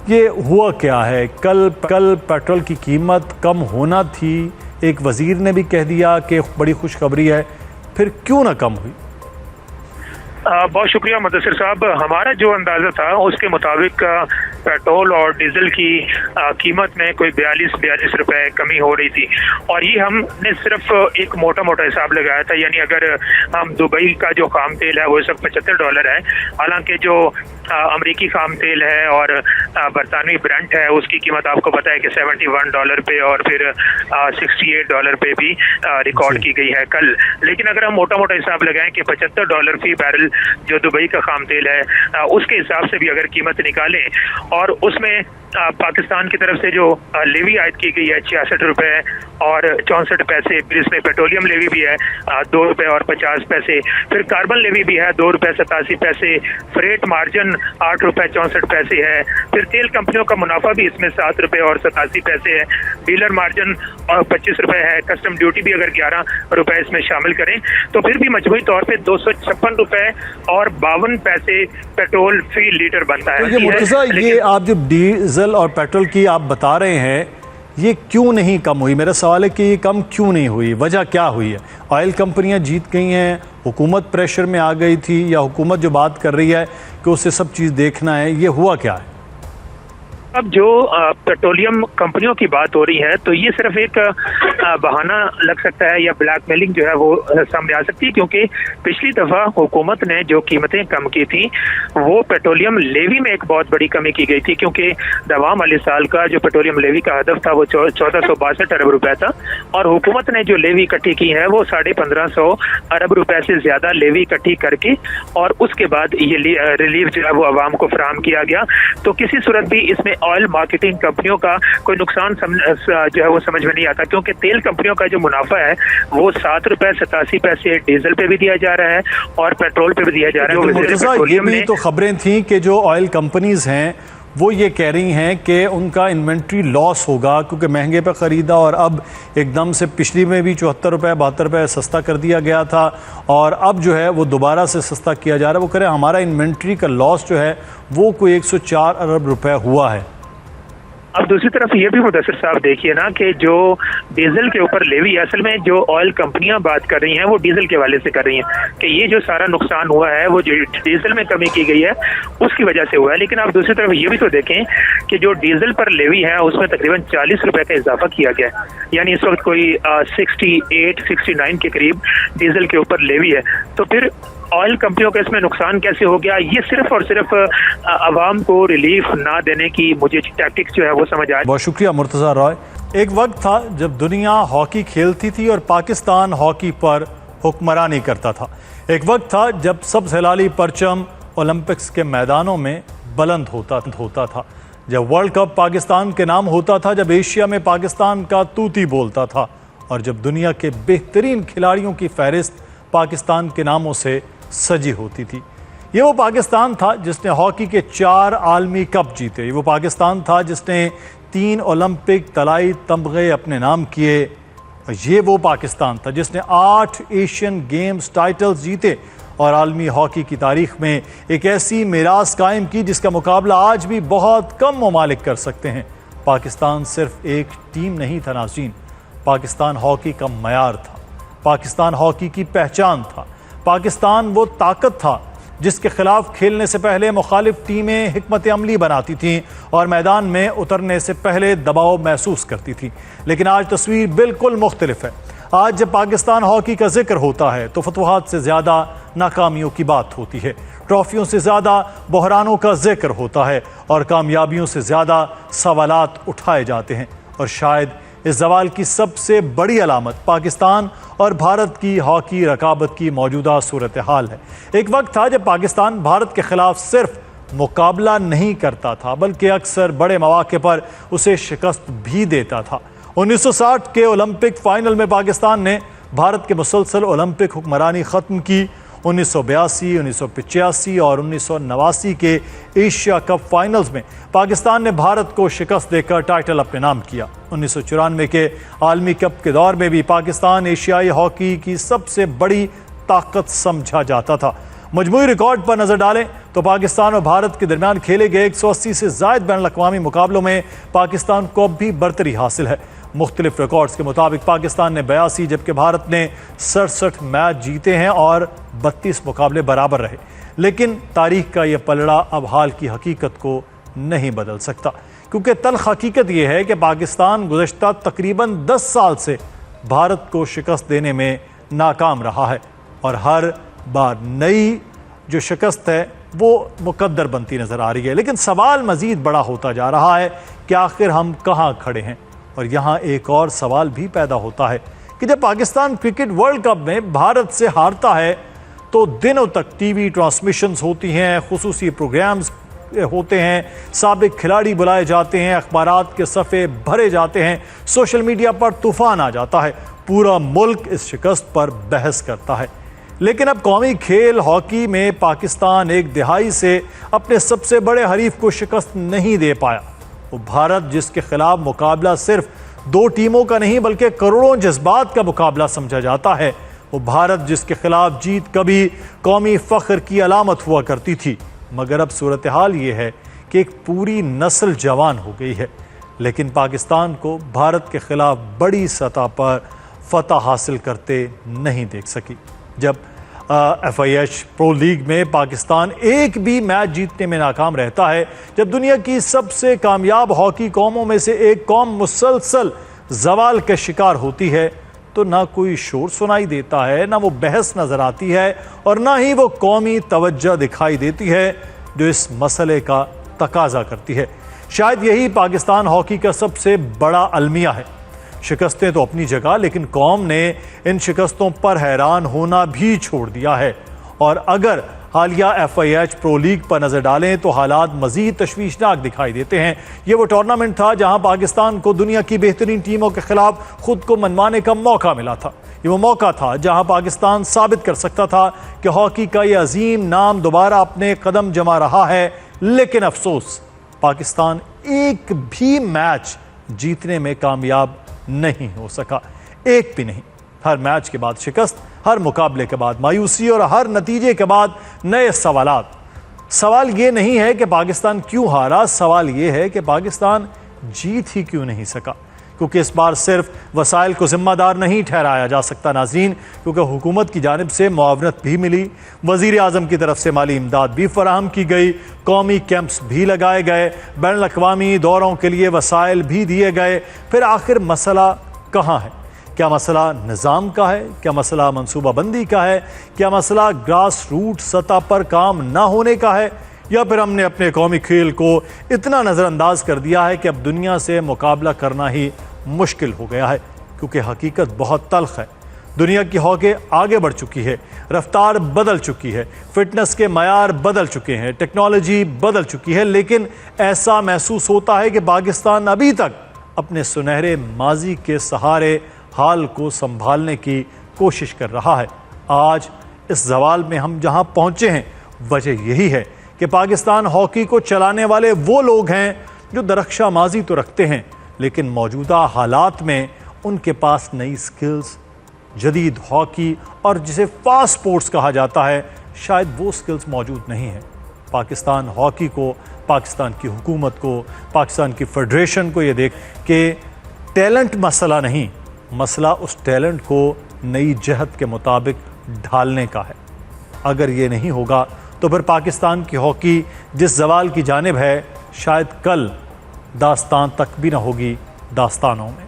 یہ ہوا کیا ہے؟ کل پیٹرول کی قیمت کم ہونا تھی، ایک وزیر نے بھی کہہ دیا کہ بڑی خوشخبری ہے، پھر کیوں نہ کم ہوئی؟ بہت شکریہ مدثر صاحب. ہمارا جو اندازہ تھا اس کے مطابق پیٹرول اور ڈیزل کی قیمت میں کوئی 42 روپے کمی ہو رہی تھی، اور یہ ہم نے صرف ایک موٹا حساب لگایا تھا. یعنی اگر ہم دبئی کا جو خام تیل ہے وہ اس وقت $75 ہے، حالانکہ جو امریکی خام تیل ہے اور برطانوی برنٹ ہے اس کی قیمت آپ کو پتا ہے کہ $71 پہ اور پھر $68 پہ بھی ریکارڈ کی گئی ہے کل. لیکن اگر ہم موٹا حساب لگائیں کہ $75 فی بیرل جو دبئی کا خام تیل ہے اس کے حساب سے بھی اگر قیمت نکالیں اور اس میں پاکستان کی طرف سے جو لیوی عائد کی گئی ہے 66 روپے اور 64 پیسے، پھر اس میں پیٹرولیم لیوی بھی ہے 2 روپے اور 50 پیسے، پھر کاربن لیوی بھی ہے 2 روپے 87 پیسے، فریٹ مارجن 8 روپے 64 پیسے ہے، پھر تیل کمپنیوں کا منافع بھی اس میں 7 روپے اور 87 پیسے ہے، ڈیلر مارجن 25 روپے ہے، کسٹم ڈیوٹی بھی اگر 11 روپے اس میں شامل کریں تو پھر بھی مجموعی طور پہ 256 روپے اور 52 پیسے پیٹرول فی لیٹر بنتا ہے. یہ مرتضی، یہ آپ جو ڈیزل اور پیٹرول کی آپ بتا رہے ہیں یہ کیوں نہیں کم ہوئی؟ میرا سوال ہے کہ یہ کم کیوں نہیں ہوئی، وجہ کیا ہوئی ہے؟ آئل کمپنیاں جیت گئی ہیں، حکومت پریشر میں آ گئی تھی، یا حکومت جو بات کر رہی ہے کہ اسے سب چیز دیکھنا ہے، یہ ہوا کیا ہے؟ اب جو پیٹرولیم کمپنیوں کی بات ہو رہی ہے تو یہ صرف ایک بہانہ لگ سکتا ہے یا بلیک میلنگ جو ہے وہ سامنے آ سکتی ہے، کیونکہ پچھلی دفعہ حکومت نے جو قیمتیں کم کی تھی وہ پیٹرولیم لیوی میں ایک بہت بڑی کمی کی گئی تھی، کیونکہ دوام والی سال کا جو پیٹرولیم لیوی کا ہدف تھا وہ 1462 ارب روپے تھا، اور حکومت نے جو لیوی اکٹھی کی ہے وہ 1550 ارب روپے سے زیادہ لیوی اکٹھی کر کے اور اس کے بعد یہ ریلیف جو ہے وہ عوام کو فراہم کیا گیا. تو کسی صورت بھی اس میں آئل مارکیٹنگ کمپنیوں کا کوئی نقصان جو ہے وہ سمجھ میں نہیں آتا، کیونکہ تیل کمپنیوں کا جو منافع ہے وہ 7 روپے 87 پیسے ڈیزل پہ بھی دیا جا رہا ہے اور پیٹرول پہ بھی دیا جا رہا ہے. یہ بھی تو خبریں تھیں کہ جو آئل کمپنیز ہیں وہ یہ کہہ رہی ہیں کہ ان کا انوینٹری لاس ہوگا کیونکہ مہنگے پہ خریدا اور اب ایک دم سے پچھلی میں بھی 74 روپے 72 روپے سستا کر دیا گیا تھا اور اب جو ہے وہ دوبارہ سے سستا کیا جا رہا ہے. وہ کہہ رہے ہیں ہمارا انوینٹری کا لاس جو ہے وہ کوئی 104 ارب روپے ہوا ہے. اب دوسری طرف یہ بھی مدثر صاحب دیکھیے نا کہ جو ڈیزل کے اوپر لیوی، اصل میں جو آئل کمپنیاں بات کر رہی ہیں وہ ڈیزل کے حوالے سے کر رہی ہیں کہ یہ جو سارا نقصان ہوا ہے وہ جو ڈیزل میں کمی کی گئی ہے اس کی وجہ سے ہوا ہے. لیکن آپ دوسری طرف یہ بھی تو دیکھیں کہ جو ڈیزل پر لیوی ہے اس میں تقریباً 40 روپے کا اضافہ کیا گیا ہے، یعنی اس وقت کوئی 68-69 کے قریب ڈیزل کے اوپر لیوی ہے. تو پھر آئل کمپنیوں کا اس میں نقصان کیسے ہو گیا؟ یہ صرف اور صرف عوام کو ریلیف نہ دینے کی مجھے ٹیکٹکس جو ہے وہ سمجھ آئے. بہت شکریہ مرتضی رائے. ایک وقت تھا جب دنیا ہاکی کھیلتی تھی اور پاکستان ہاکی پر حکمرانی کرتا تھا. ایک وقت تھا جب سبز ہلالی پرچم اولمپکس کے میدانوں میں بلند ہوتا تھا، جب ورلڈ کپ پاکستان کے نام ہوتا تھا، جب ایشیا میں پاکستان کا توتی بولتا تھا اور جب دنیا کے بہترین کھلاڑیوں کی فہرست پاکستان کے ناموں سے سجی ہوتی تھی. یہ وہ پاکستان تھا جس نے ہاکی کے 4 عالمی کپ جیتے. یہ وہ پاکستان تھا جس نے 3 اولمپک طلائی تمغے اپنے نام کیے. یہ وہ پاکستان تھا جس نے 8 ایشین گیمز ٹائٹلز جیتے اور عالمی ہاکی کی تاریخ میں ایک ایسی میراث قائم کی جس کا مقابلہ آج بھی بہت کم ممالک کر سکتے ہیں. پاکستان صرف ایک ٹیم نہیں تھا ناظرین، پاکستان ہاکی کا معیار تھا، پاکستان ہاکی کی پہچان تھا. پاکستان وہ طاقت تھا جس کے خلاف کھیلنے سے پہلے مخالف ٹیمیں حکمت عملی بناتی تھیں اور میدان میں اترنے سے پہلے دباؤ محسوس کرتی تھیں. لیکن آج تصویر بالکل مختلف ہے. آج جب پاکستان ہاکی کا ذکر ہوتا ہے تو فتوحات سے زیادہ ناکامیوں کی بات ہوتی ہے، ٹرافیوں سے زیادہ بحرانوں کا ذکر ہوتا ہے اور کامیابیوں سے زیادہ سوالات اٹھائے جاتے ہیں. اور شاید اس زوال کی سب سے بڑی علامت پاکستان اور بھارت کی ہاکی رقابت کی موجودہ صورتحال ہے. ایک وقت تھا جب پاکستان بھارت کے خلاف صرف مقابلہ نہیں کرتا تھا بلکہ اکثر بڑے مواقع پر اسے شکست بھی دیتا تھا. 1960 کے اولمپک فائنل میں پاکستان نے بھارت کے مسلسل اولمپک حکمرانی ختم کی. 1982، 1985 اور 1989 کے ایشیا کپ فائنلز میں پاکستان نے بھارت کو شکست دے کر ٹائٹل اپنے نام کیا. 1994 کے عالمی کپ کے دور میں بھی پاکستان ایشیائی ہاکی کی سب سے بڑی طاقت سمجھا جاتا تھا. مجموعی ریکارڈ پر نظر ڈالیں تو پاکستان اور بھارت کے درمیان کھیلے گئے 180 سے زائد بین الاقوامی مقابلوں میں پاکستان کو اب بھی برتری حاصل ہے۔ مختلف ریکارڈز کے مطابق پاکستان نے 82 جبکہ بھارت نے 67 میچ جیتے ہیں اور 32 مقابلے برابر رہے، لیکن تاریخ کا یہ پلڑا اب حال کی حقیقت کو نہیں بدل سکتا، کیونکہ تلخ حقیقت یہ ہے کہ پاکستان گزشتہ تقریباً 10 سال سے بھارت کو شکست دینے میں ناکام رہا ہے، اور ہر بار نئی جو شکست ہے وہ مقدر بنتی نظر آ رہی ہے۔ لیکن سوال مزید بڑا ہوتا جا رہا ہے کہ آخر ہم کہاں کھڑے ہیں، اور یہاں ایک اور سوال بھی پیدا ہوتا ہے کہ جب پاکستان کرکٹ ورلڈ کپ میں بھارت سے ہارتا ہے تو دنوں تک ٹی وی ٹرانسمیشنز ہوتی ہیں، خصوصی پروگرامز ہوتے ہیں، سابق کھلاڑی بلائے جاتے ہیں، اخبارات کے صفحے بھرے جاتے ہیں، سوشل میڈیا پر طوفان آ جاتا ہے، پورا ملک اس شکست پر بحث کرتا ہے۔ لیکن اب قومی کھیل ہاکی میں پاکستان ایک دہائی سے اپنے سب سے بڑے حریف کو شکست نہیں دے پایا۔ وہ بھارت جس کے خلاف مقابلہ صرف 2 ٹیموں کا نہیں بلکہ کروڑوں جذبات کا مقابلہ سمجھا جاتا ہے، وہ بھارت جس کے خلاف جیت کبھی قومی فخر کی علامت ہوا کرتی تھی، مگر اب صورتحال یہ ہے کہ ایک پوری نسل جوان ہو گئی ہے، لیکن پاکستان کو بھارت کے خلاف بڑی سطح پر فتح حاصل کرتے نہیں دیکھ سکی۔ جب FIH پرو لیگ میں پاکستان ایک بھی میچ جیتنے میں ناکام رہتا ہے، جب دنیا کی سب سے کامیاب ہاکی قوموں میں سے ایک قوم مسلسل زوال کا شکار ہوتی ہے، تو نہ کوئی شور سنائی دیتا ہے، نہ وہ بحث نظر آتی ہے، اور نہ ہی وہ قومی توجہ دکھائی دیتی ہے جو اس مسئلے کا تقاضا کرتی ہے۔ شاید یہی پاکستان ہاکی کا سب سے بڑا المیہ ہے۔ شکستیں تو اپنی جگہ، لیکن قوم نے ان شکستوں پر حیران ہونا بھی چھوڑ دیا ہے، اور اگر حالیہ FIH پرو لیگ پر نظر ڈالیں تو حالات مزید تشویشناک دکھائی دیتے ہیں۔ یہ وہ ٹورنامنٹ تھا جہاں پاکستان کو دنیا کی بہترین ٹیموں کے خلاف خود کو منوانے کا موقع ملا تھا۔ یہ وہ موقع تھا جہاں پاکستان ثابت کر سکتا تھا کہ ہاکی کا یہ عظیم نام دوبارہ اپنے قدم جما رہا ہے، لیکن افسوس پاکستان ایک بھی میچ جیتنے میں کامیاب نہیں ہو سکا، ایک بھی نہیں۔ ہر میچ کے بعد شکست، ہر مقابلے کے بعد مایوسی، اور ہر نتیجے کے بعد نئے سوالات۔ سوال یہ نہیں ہے کہ پاکستان کیوں ہارا، سوال یہ ہے کہ پاکستان جیت ہی کیوں نہیں سکا، کیونکہ اس بار صرف وسائل کو ذمہ دار نہیں ٹھہرایا جا سکتا ناظرین، کیونکہ حکومت کی جانب سے معاونت بھی ملی، وزیر اعظم کی طرف سے مالی امداد بھی فراہم کی گئی، قومی کیمپس بھی لگائے گئے، بین الاقوامی دوروں کے لیے وسائل بھی دیے گئے۔ پھر آخر مسئلہ کہاں ہے؟ کیا مسئلہ نظام کا ہے؟ کیا مسئلہ منصوبہ بندی کا ہے؟ کیا مسئلہ گراس روٹ سطح پر کام نہ ہونے کا ہے؟ یا پھر ہم نے اپنے قومی کھیل کو اتنا نظر انداز کر دیا ہے کہ اب دنیا سے مقابلہ کرنا ہی مشکل ہو گیا ہے؟ کیونکہ حقیقت بہت تلخ ہے۔ دنیا کی ہاکی آگے بڑھ چکی ہے، رفتار بدل چکی ہے، فٹنس کے معیار بدل چکے ہیں، ٹیکنالوجی بدل چکی ہے، لیکن ایسا محسوس ہوتا ہے کہ پاکستان ابھی تک اپنے سنہرے ماضی کے سہارے حال کو سنبھالنے کی کوشش کر رہا ہے۔ آج اس زوال میں ہم جہاں پہنچے ہیں، وجہ یہی ہے کہ پاکستان ہاکی کو چلانے والے وہ لوگ ہیں جو درخشاں ماضی تو رکھتے ہیں، لیکن موجودہ حالات میں ان کے پاس نئی سکلز، جدید ہاکی اور جسے فاسٹ سپورٹس کہا جاتا ہے، شاید وہ سکلز موجود نہیں ہیں۔ پاکستان ہاکی کو، پاکستان کی حکومت کو، پاکستان کی فیڈریشن کو یہ دیکھ کہ ٹیلنٹ مسئلہ نہیں، مسئلہ اس ٹیلنٹ کو نئی جہت کے مطابق ڈھالنے کا ہے۔ اگر یہ نہیں ہوگا تو پھر پاکستان کی ہاکی جس زوال کی جانب ہے، شاید کل داستان تک بھی نہ ہوگی داستانوں میں۔